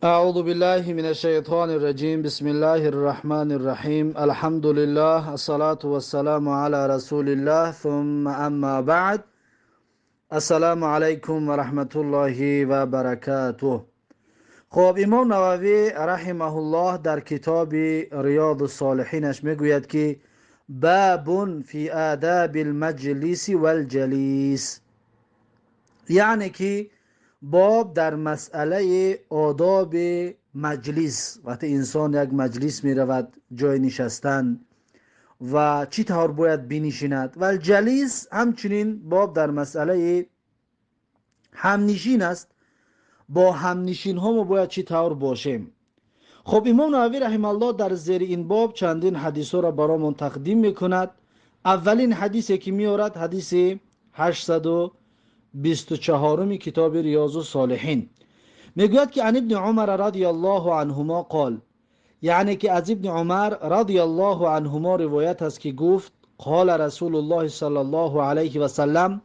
أعوذ بالله من الشيطان الرجيم بسم الله الرحمن الرحيم الحمد لله الصلاة والسلام على رسول الله ثم أما بعد السلام عليكم ورحمة الله وبركاته. خب امام نووی رحمه الله در کتاب ریاض الصالحینش میگوید که باب فی آداب المجلس والجلیس، یعنی که باب در مسئله آداب مجلس، وقتی انسان یک مجلس می رود جای نشستن و چی طور باید بنشیند، و الجلیس همچنین باب در مسئله همنشین است، با همنشین ها ما باید چی طور باشیم. خب امام نووی رحمه الله در زیر این باب چندین حدیث را برامون تقدیم میکند. اولین حدیثی که میارد حدیث 824 کتاب ریاض الصالحین میگوید که عن ابن عمر رضی الله عنهما قال، یعنی که از ابن عمر رضی الله عنهما روایت است که گفت قال رسول الله صلی الله علیه و سلم،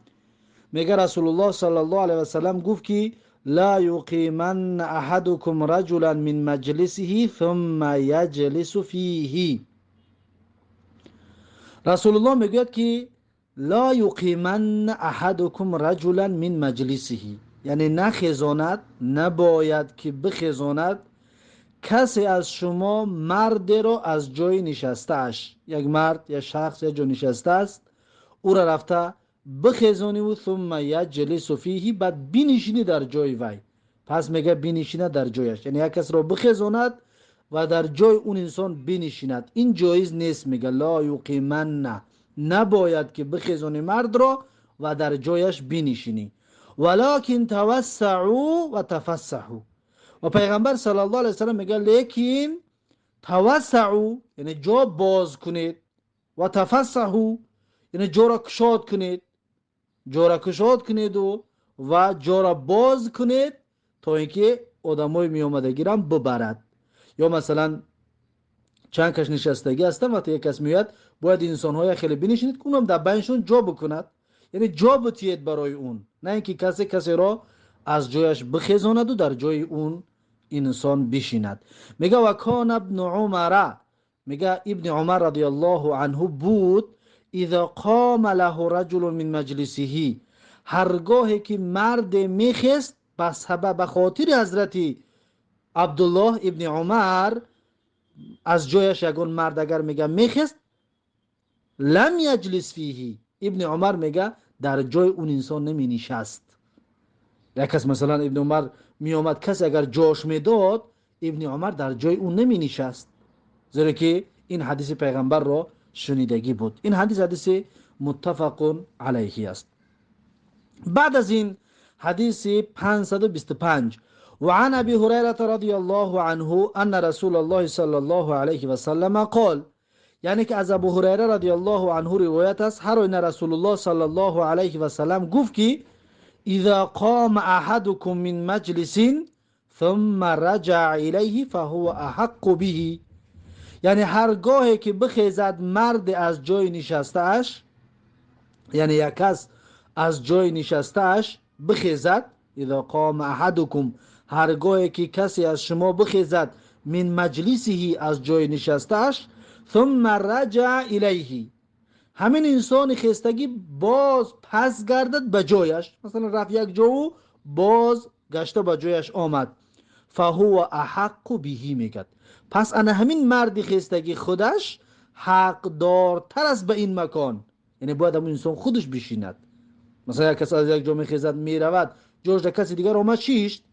میگه رسول الله صلی الله علیه و سلم گفت که لا یقیمن احدکم رجلا من مجلسه ثم یجلس فیه. رسول الله میگوید که لا یقیمن احدکم رجلا من مجلسه، یعنی نخزاند، نباید که بخزاند کسی از شما مرد را از جای نشسته اش، یک مرد یا شخص یا جای نشسته است او را رفته بخزانی و ثم یجلس فیه، بعد بنشینی در جای وی. پس میگه بنشینه در جایش، یعنی یک کس را بخزاند و در جای اون انسان بنشیند، این جایز نیست. میگه لا یقیمن، نباید که بخزانی مرد را و در جایش بنشینی. ولکن توسعوا و تفسحوا، و پیغمبر صلی الله علیه وسلم میگه لیکن توسعوا یعنی جا باز کنید، و تفسحوا یعنی جا را کشاد کنید، جا را کشاد کنید و جا را باز کنید تا اینکه آدمای می آمدگی را ببرد. یا مثلا چند کس نشستگی هستن، وقتی یک کس میاد باید انسان‌های خیلی بنشینید که اونم در بینشون جا بکند، یعنی جا بتید برای اون، نه اینکه کسی را از جایش بخزاند و در جای اون انسان بشیند. میگه و کان ابن عمر، میگه ابن عمر رضی الله عنه بود اذا قام له رجل من مجلسه، هرگاهی که مرد میخست به خاطر حضرت عبدالله ابن عمر از جایش یگون مرد اگر میگه میخست لم یجلس فیه، ابن عمر میگه در جای اون انسان نمی نشست. یک کس مثلا ابن عمر می آمد کسی اگر جاش میداد ابن عمر در جای اون نمی نشست، زیرا که این حدیث پیغمبر را شنیدگی بود. این حدیث متفق علیه است. بعد از این حدیث 525 وعن ابي هريره رضي الله عنه ان رسول الله صلى الله عليه وسلم قال، یعنی که از ابو هریره رضی الله عنه روایت است هر این رسول الله صلی الله علیه و سلم گفت که اذا قام احدكم من مجلس ثم رجع الیه فهو احق به، یعنی هرگاهی که بخیزد مرد از جای نشسته اش، یعنی یک کس از جای نشسته اش بخیزد، اذا قام احدكم هرگاهی که کسی از شما بخیزد من مجلسه از جای نشسته اش ثم رجع الیه، همین انسان خستگی باز پس گردد به جایش، مثلا رفت یک جا و باز گشته به جایش آمد، فهو احق به، میگد پس انا همین مرد خستگی خودش حق دارتر است به این مکان، یعنی باید همین انسان خودش بشیند. مثلا یک کس از یک جا میخیزد میرود جاش کسی دیگر آمد شیشت،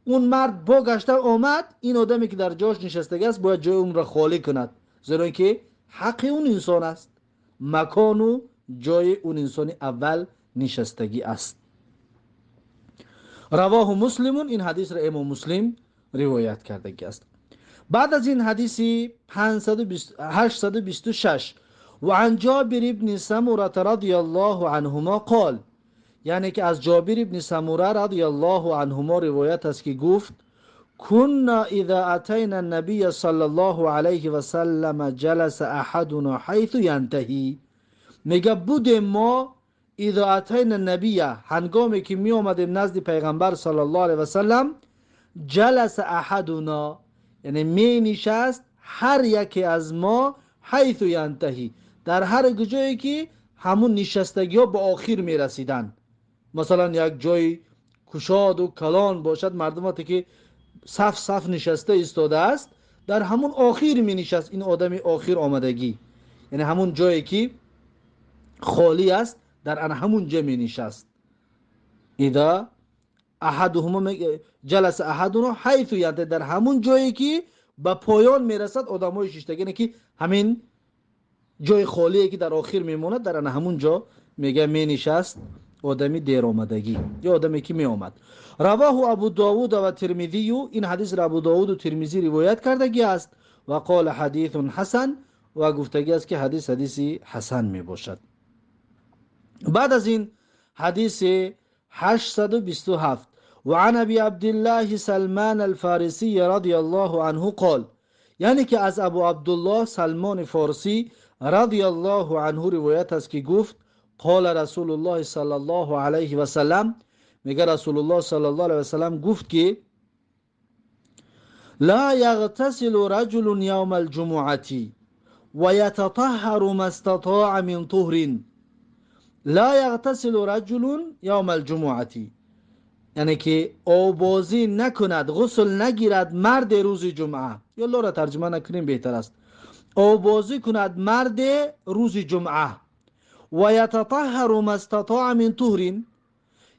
اون مرد با گشته آمد، این آدمی که در جاش نشستگی است باید جای اون را خالی کند، زیرا که حق اون انسان است، مکان و جای اون انسان اول نشستگی است. رواه مسلم، این حدیث را امام مسلم روایت کرده است. بعد از این حدیث 826 وعن جابر ابن سمرة رضی الله عنهما قال، یعنی که از جابر ابن سمره رضی الله عنهما روایت است که گفت كنا اذا اتینا النبی صلی الله علیه و سلم جلس احدنا حيث ينتهي، میگه بودیم ما اذا اتینا النبی، هنگامی که می آمدیم نزد پیغمبر صلی الله علیه و سلم جلس احدنا، یعنی می نشست هر یکی از ما حیث ینتهی، در هر جایی که همون نشستگی ها به آخر می رسیدن. مثلا یک جای کشاد و کلان باشد، مردم وقتی که صف صف نشسته ایستاده است، در همون آخر می نشست این آدم آخر آمدگی، یعنی همون جایی که خالی است در آن همون جا می نشست. اذا احدهم جلس احدنا حیث ینتهی، در همون جایی که به پایان میرسد آدمای ششتگی، یعنی که همین جای خالیه که در آخر میموند در آن همون جا میگه می نشست آدمی دیر آمدگی یا آدمی که می آمد. رواه ابو داود و ترمذی، این حدیث را ابو داود و ترمذی روایت کردگی است و قال حدیث حسن، و گفتگی است که حدیث حسن می باشد. بعد از این حدیث 827 وعن ابي عبد الله سلمان الفارسي رضي الله عنه قال، یعنی که از ابو عبدالله سلمان فارسی رضی الله عنه روایت است که گفت قال رسول الله صلی الله علیه و سلم، میگه رسول الله صلی الله علیه و سلم گفت که لا يغتسل رجل يوم الجمعة ويتطهر ما استطاع من طهر. لا يغتسل رجل يوم الجمعة، یعنی که آبازی نکند، غسل نگیرد مرد روز جمعه، یا الله را ترجمه نکنیم بهتر است، آبازی کند مرد روز جمعه، و یتطهر ما استطاع من طهر،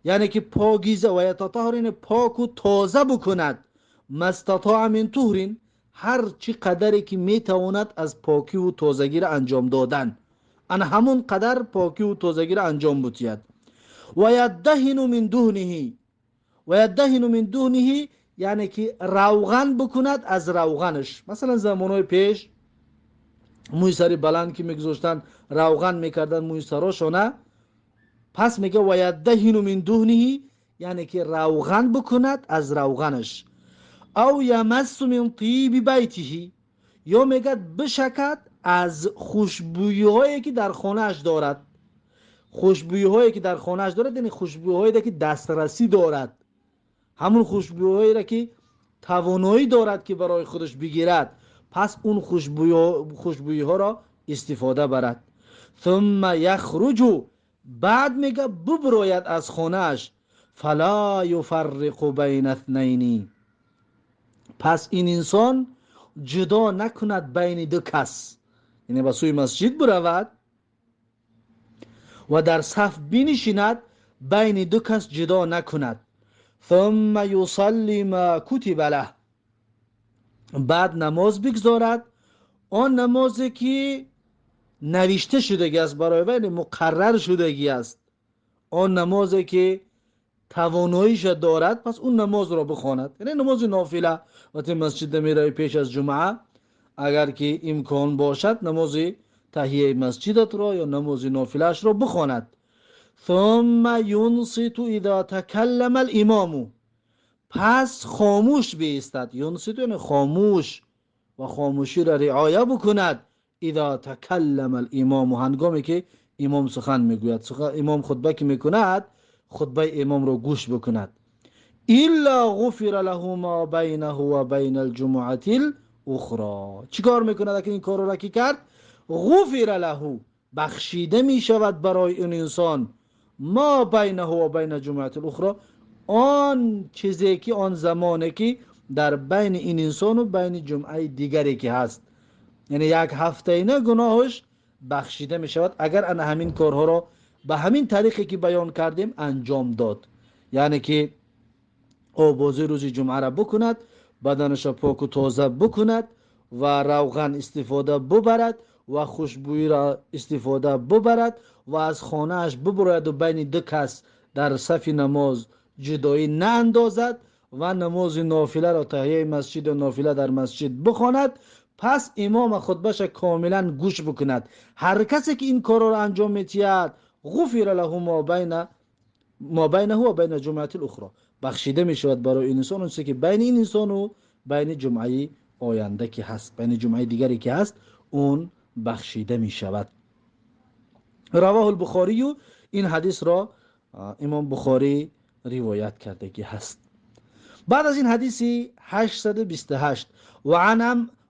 یعنی که پاکیزه، و یتطهر یعنی پاک و تازه بکند، ما استطاع من طهر، هر چی قدری که میتواند از پاکی و تازگی را انجام دادن، ان همون قدر پاکی و تازگی را انجام بتید. و یدهن من دهنه، و یدهن من دهنه یعنی که روغن بکند از روغنش. مثلا زمانهای پیش موی سری بلند که میگذاشتن روغن میکردن موی سراشونه، پس میگه و یدهن من دهنه یعنی که روغن بکند از روغنش. او یمس من طیب بیته، یا میگه بشکد از خوشبویی هایی که در خانهش دارد. خوشبویی هایی که در خانهش دارد یعنی خوشبویی هایی که دسترسی دارد، همون خوشبویی را که توانایی دارد که برای خودش بگیرد، پس اون خوشبویی ها را استفاده برد. ثم یخرج، بعد میگه ببراید از خانهش، فلا یفرق بین اثنین، پس این انسان جدا نکند بین دو کس، یعنی به سوی مسجد برود و در صف بنشیند، بین دو کس جدا نکند. ثم یصلی ما کتب له، بعد نماز بگذارد، آن نمازی که نوشته شدگی است برای وی، مقرر شدگی است، آن نمازی که تواناییش دارد، پس اون نماز را بخواند. یعنی نماز نافله وقتی مسجد میره پیش از جمعه، اگر که امکان باشد نماز تحیه مسجدت را یا نماز نافلهش را بخواند. ثم ینصت اذا تکلم الامام، پس خاموش بیستد، ینصت یعنی خاموش، و خاموشی را رعایت بکند. اذا تکلم الامام، هنگامی که امام سخن میگوید، امام خطبه که میکند، خطبه امام رو گوش بکند. الا غفر له ما بینه و بین الجمعه الاخرى، چیکار میکند اگه این کار را که کرد؟ غفر له، بخشیده میشود برای این انسان، ما بینه و بین جمعه الاخرى، آن چیزی که آن زمانی که در بین این انسان و بین جمعه دیگری که هست، یعنی یک هفته اینه گناهش بخشیده می شود اگر ان همین کارها را به همین طریقی که بیان کردیم انجام داد. یعنی که آبازی روز جمعه را بکند، بدنش را پاک و تازه بکند و روغن استفاده ببرد و خوشبویی را استفاده ببرد و از خانهش ببرد و بین دو کس در صف نماز جدایی ناندازد و نماز نافله را تحیه مسجد و نافله در مسجد بخواند. پس امام خطبهش کاملا گوش بکند. هر کسی که این کار را انجام میتید، غفر له ما بینه و بین جمعه الاخرى، بخشیده میشود برای این انسان اون که بین این انسان و بین جمعه آینده که هست، بین جمعه دیگری که هست، اون بخشیده میشود. رواه البخاری، این حدیث را امام بخاری روایت کرده که هست. بعد از این حدیث 828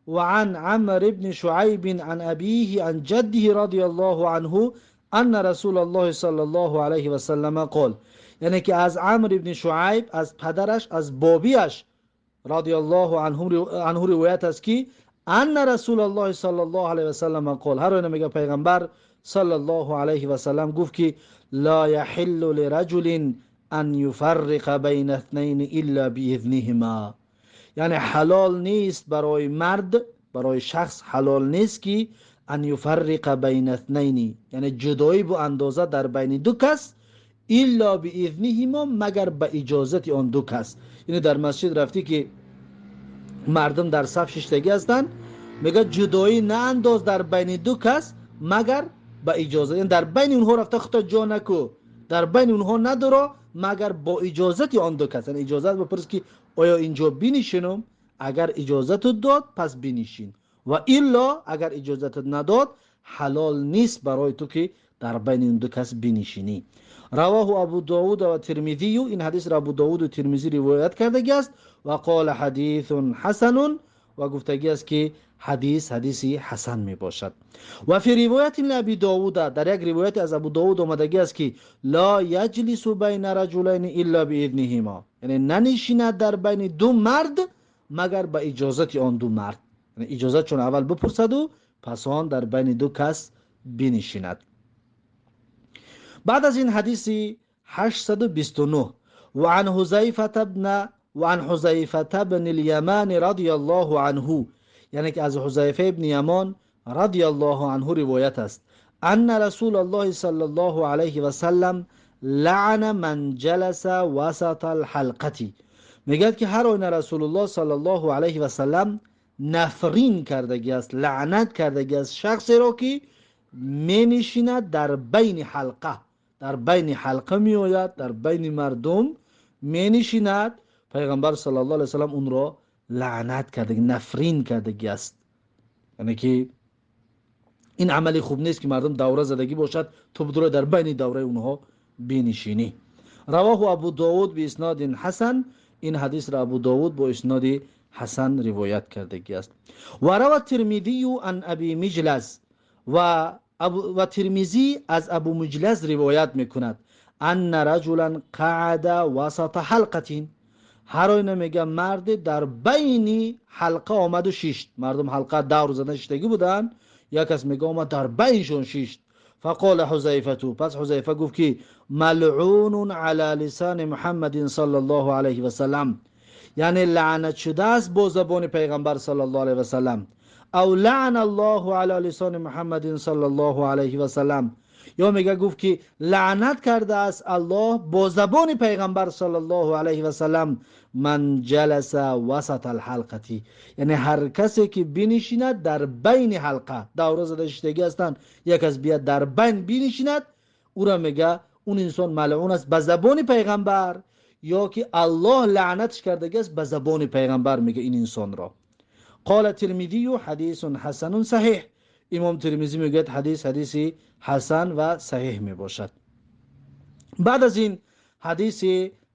وعن عمرو بن شعيب عن أبيه عن جده رضي الله عنه أن رسول الله صلى الله عليه وسلم قال، یعنی که از عمرو بن شعیب از پدرش از بابیش رضی الله عنه روایت است که ان رسول الله صلی الله علیه و سلم قال، هر میگه پیغمبر صلی الله علیه و سلم گفت که لا يحل لرجل ان يفرق بین اثنين الا باذنهما، یعنی حلال نیست برای مرد، برای شخص حلال نیست که ان یفرق بین اثنین، یعنی جدایی با اندازه در بین دو کس، الا باذنهما، مگر به اجازت آن دو کس. یعنی در مسجد رفتی که مردم در صف ششتگی هستند، میگه جدایی نه انداز در بین دو کس مگر به اجازه، یعنی در بین اونها رفته خودت جا نکو، در بین اونها ندارو مگر با اجازت آن دو کس. یعنی اجازت بپرس که آیا اینجا بنشینم، اگر اجازت داد پس بنشین، و الا اگر اجازت نداد حلال نیست برای تو که در بین این دو کس بنشینی. رواه ابو داود و ترمذی، این حدیث را ابو داود و ترمذی روایت کرده است و قال حدیث حسن، و گفتگی است که حدیثی حسن می باشد. و فی روایت ابی داود، در یک روایت از ابو داود آمدگی است که لا یجلس بین رجلین الا باذنهما، یعنی ننشیند در بین دو مرد مگر به اجازت آن دو مرد، یعنی اجازت چون اول بپرسد و پس آن در بین دو کس بنشیند. بعد از این حدیث 829 وعن حذیفه بن الیمان رضی الله عنه، یعنی که از حذیفه ابن یمان رضی الله عنه روایت است ان رسول الله صلی الله علیه و سلم لعن من جلس وسط الحلقه، میگه که هر آن رسول الله صلی الله علیه و سلم نفرین کردگی است، لعنت کردگی است شخصی را که می نشیند در بین حلقه، در بین حلقه می آید، در بین مردم می نشیند. پیغمبر صلی الله علیه و سلم اون را لعنت کردگی، نفرین کردگی است، یعنی که این عملی خوب نیست که مردم دوره زدگی باشد تو بدون در بین دوره اونها بنشینی. رواه ابو داود به اسناد حسن، این حدیث را ابو داود با اسناد حسن روایت کردگی است. و رواه ترمذی عن ابی مجلس، و ترمذی از ابو مجلس روایت میکند ان رجلا قعد وسط حلقه، هر آینه میگه مرد در بین حلقه آمد و شیشت، مردم حلقه دور زدن شیشتگی بودن، یک کس میگه آمد در بینشون شیشت. فقال حذیفه، پس حذیفه گفت که ملعون علی لسان محمد صلی الله علیه و سلم، یعنی لعنت شده است با زبان پیغمبر صلی الله علیه و سلم، او لعن الله علی لسان محمد صلی الله علیه و سلم، یا میگه گفت که لعنت کرده است الله با زبان پیغمبر صلی الله علیه و سلم من جلس وسط الحلقه، یعنی هر کسی که بنشیند در بین حلقه، دوره زده شدگی هستند، یک از بیاد در بین بنشیند، او را میگه اون انسان ملعون است به زبان پیغمبر، یا که الله لعنتش کرده است به زبان پیغمبر، میگه این انسان را. قال ترمذی حدیث حسن صحیح، امام ترمذی میگه حدیث حسن و صحیح می باشد. بعد از این حدیث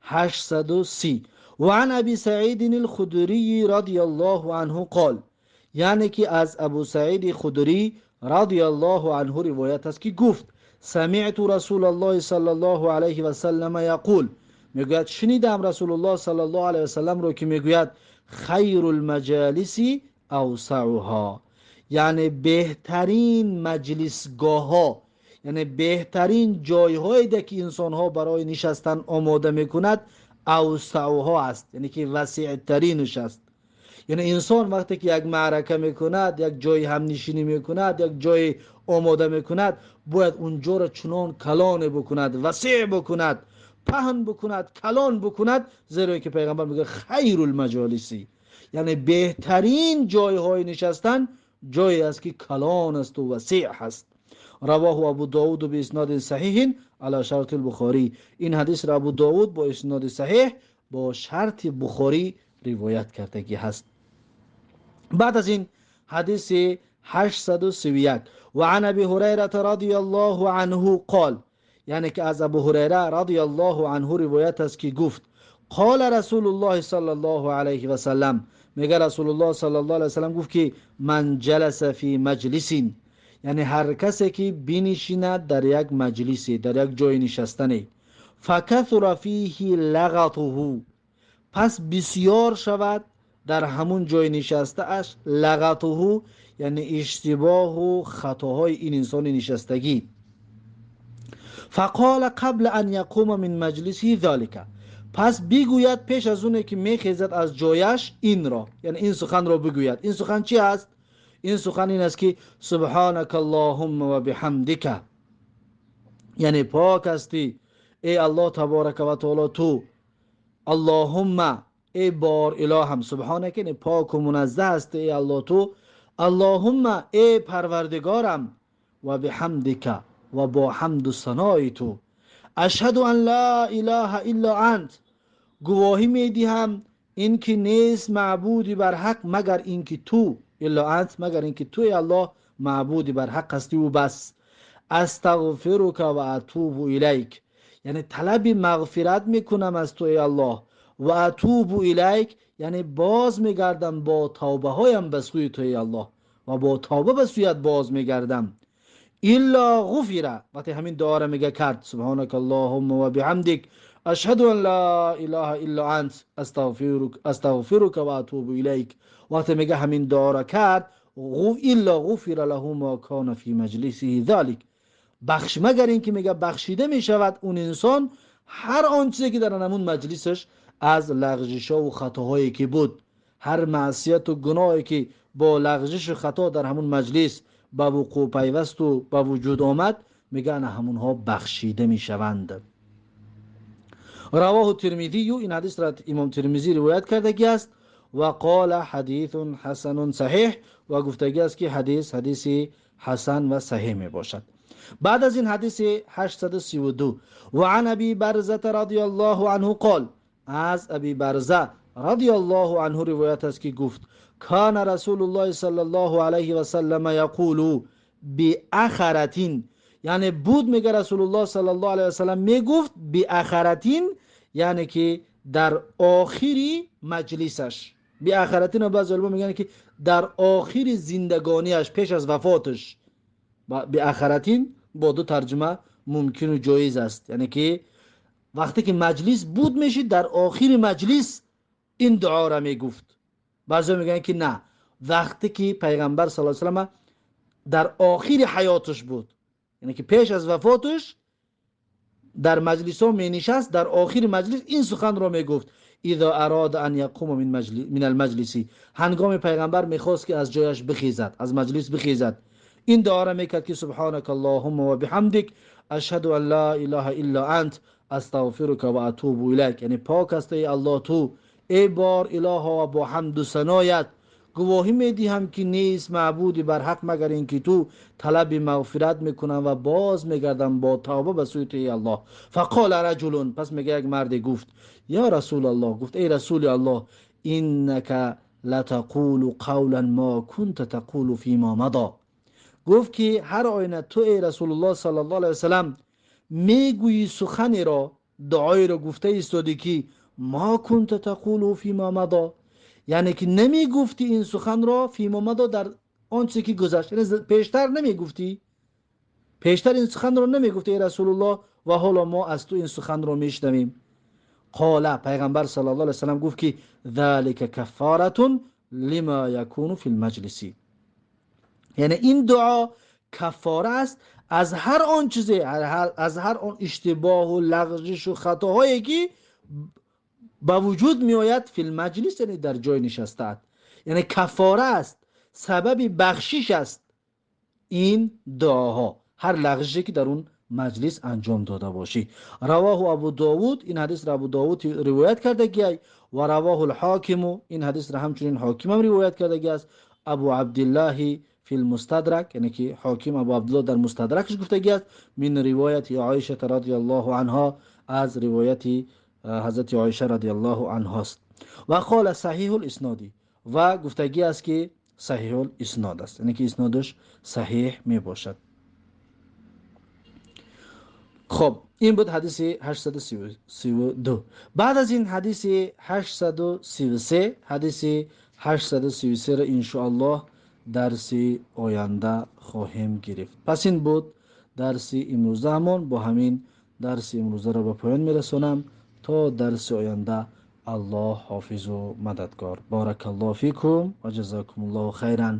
830 وعن ابی سعید الخدری رضی الله عنه قال، یعنی که از ابو سعید خدری رضی الله عنه روایت است که گفت سمعت رسول الله صلی الله علیه و سلم یقول، میگوید شنیدم رسول الله صلی الله علیه و سلم رو که میگوید خیر المجالس اوسعها، یعنی بهترین مجلسگاه ها، یعنی بهترین جایهایی که انسان ها برای نشستن آماده میکند اوسعها است، یعنی که وسیع ترینش است. یعنی انسان وقتی که یک معرکه میکند، یک جای هم نشینی میکند، یک جای آماده میکند، باید اونجا را چنان کلان بکند، وسیع بکند، پهن بکند، کلان بکند، زیرا که پیغمبر میگه خیر المجالسی، یعنی بهترین جایهای نشستن جایی است که کلان است و وسیع است. رواه ابو داود به اسناد صحیح علی شرط البخاری، این حدیث را ابو داود با اسناد صحیح با شرط بخاری روایت کردگی هست. بعد از این حدیث 831 وعن ابی هریره رضی الله عنه قال، یعنی که از ابو هریره رضی الله عنه روایت است که گفت قال رسول الله صلی الله علیه و سلم، میگه رسول الله صلی الله علیه و سلم گفت که من جلس فی مجلس، یعنی هر کسی که بنشیند در یک مجلسی، در یک جای نشستنی، فکثر فیه لغطه، پس بسیار شود در همون جای نشسته اش لغطه، یعنی اشتباه و خطاهای این انسان نشستگی. فقال قبل ان یقوم من مجلسی ذالک، پس بگوید پیش از اونه که میخیزد از جایش این را، یعنی این سخن را بگوید. این سخن چی است؟ این سخن این است که سبحانك اللهم و بحمدک، یعنی پاک استی ای الله تبارک و تعالی تو، اللهم ای بار الهم، سبحانك یعنی پاک و منزه است ای الله تو، اللهم ای پروردگارم، و بحمدک و با حمد و ثنای تو، اشهد ان لا اله الا انت، گواهی میدهم اینکه نیست معبودی بر حق مگر اینکه تو، الا انت مگر اینکه تو ای الله معبودی بر حق هستی و بس، استغفرک و اتوب الیک، یعنی طلب مغفرت میکنم از تو ای الله، و اتوب الیک یعنی باز میگردم با توبه هایم به سوی تو ای الله، و با توبه به سویت باز میگردم. الا غفر، وقتی همین دعا را میگه کرد سبحانك اللهم و بحمدک اشهد ان لا اله الا انت استغفرك و اتوب الیک، وقتی میگه همین دعا را کرد الا غفر له ما کان فی مجلسه ذلك، بخش مگر اینکه میگه بخشیده میشود اون انسان هر آن چیزی که در همون مجلسش از لغزش و خطاهایی که بود، هر معصیت و گناهی که با لغزش و خطا در همون مجلس به وقوع پیوست و به وجود آمد، میگن همونها بخشیده میشوند. رواه ترمذی، این حدیث را امام ترمذی روایت کرده است، و قال حدیث حسن صحیح، و گفتگی است که حدیث حسن و صحیح می باشد. بعد از این حدیث 832، و عن ابی برزه رضی الله عنه قال، از ابی برزه رضی الله عنه روایت است که گفت کان رسول الله صلی الله علیه و سلم یقول باخرتین، یعنی بود میگه رسول الله صلی الله علیه و سلم میگفت باخرتین، یعنی که در آخری مجلسش، باخرتین و بعضی علما میگن که در آخر زندگانیش پیش از وفاتش، باخرتین با دو ترجمه ممکن و جایز است، یعنی که وقتی که مجلس بود میشه در آخر مجلس این دعا را میگفت. بعضی میگن که نه، وقتی که پیغمبر صلی الله علیه و سلم در آخر حیاتش بود، یعنی که پیش از وفاتش در مجلس ها می نشست، در آخر مجلس این سخن را می گفت اذا اراد ان یقوم من المجلسی، هنگام پیغمبر میخواست که از جایش بخیزد، از مجلس بخیزد، این دعا را میکرد که سبحانك اللهم و بحمدک اشهد ان لا اله الا انت استغفرك و اتوب الیک، یعنی پاک است ای الله تو، ای بار اله و با حمد و ثنایت گواهی میدهم که نیست معبودی بر حق مگر اینکه تو، طلب مغفرت میکنم و باز میگردم با توبه به سوی تو ای الله. فقال رجل، پس میگه یک مرد گفت یا رسول الله، گفت ای رسول الله، انک لتقول قولا ما كنت تقول فيما مضى، گفت که هر آینه تو ای رسول الله صلی الله علیه وسلم میگویی سخنی را، دعای را گفته ایستادی که ما كنت تقول فيما مضى، یعنی که نمی گفتی این سخن را فیما مضى در آن چیزی که گذشت، یعنی پیشتر نمی گفتی، پیشتر این سخن را نمی گفتی ای رسول الله، و حالا ما از تو این سخن را میشنویم. قال، پیغمبر صلی الله علیه وسلم گفت که ذلك کفاره لما یکون فی المجلس، یعنی این دعا کفاره است از هر آن چیزی، از هر آن اشتباه و لغزش و خطاهایی که با وجود می آید فی المجلس، یعنی در جای نشسته، یعنی کفاره است، سبب بخشش است این دعاها، هر لغزشی که در اون مجلس انجام داده باشی. رواه ابو داود، این حدیث را ابو داود روایت کرده گی، و رواه الحاکم، این حدیث را همچنین حاکم هم روایت کرده گی است، ابو عبدالله فی المستدرک، یعنی که حاکم ابو عبدالله در مستدرکش گفته گی است، من روایت عایشه رضی الله عنها، از روایت حضرت عایشه رضی الله عنها است. و قال صحیح الاسنادی، و گفتگی است که صحیح الاسناد است، یعنی که اسنادش صحیح می باشد. خب این بود حدیث 832. بعد از این حدیث 833، حدیث 833 را انشاءالله درس آینده خواهیم گرفت. پس این بود درس امروزه همون. با همین درس امروزه را به پایان میرسونم تا درس آینده. الله حافظ و مددگار. بارک الله فیکم و جزاکم الله خیرا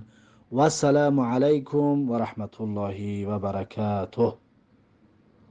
و السلام علیکم و رحمت الله و برکاته.